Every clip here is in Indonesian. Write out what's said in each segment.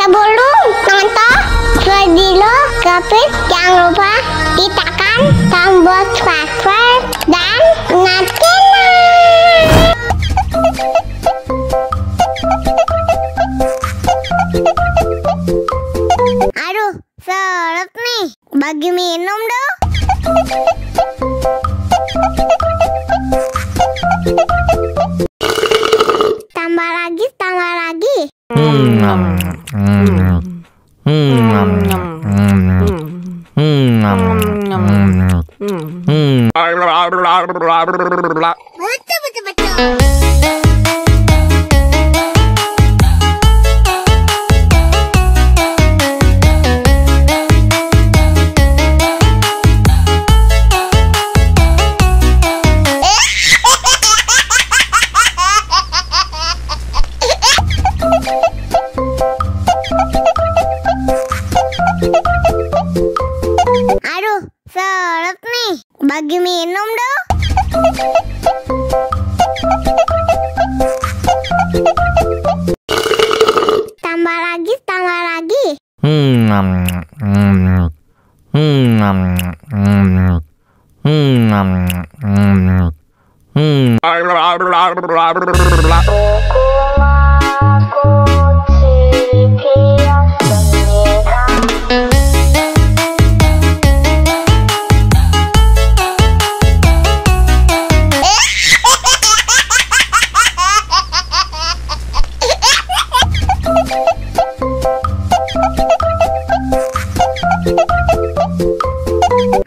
Sebelum nonton video Kepit, jangan lupa tekan tombol subscribe dan nyalakan. Aduh, seret nih. Bagi minum dong. Tambah lagi, tambah lagi. Betul. Aduh, seret nih. Bagi minum dong. Tambah lagi, tambah lagi.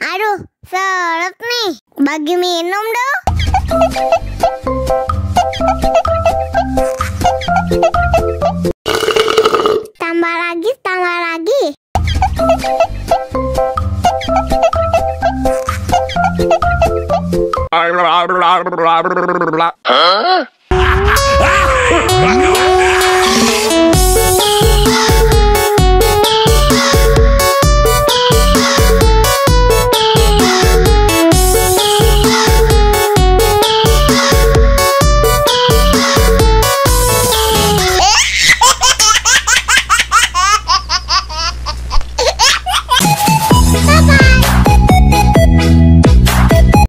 Aduh, seret nih. Bagi minum dong. Tambah lagi, tambah lagi. Hah?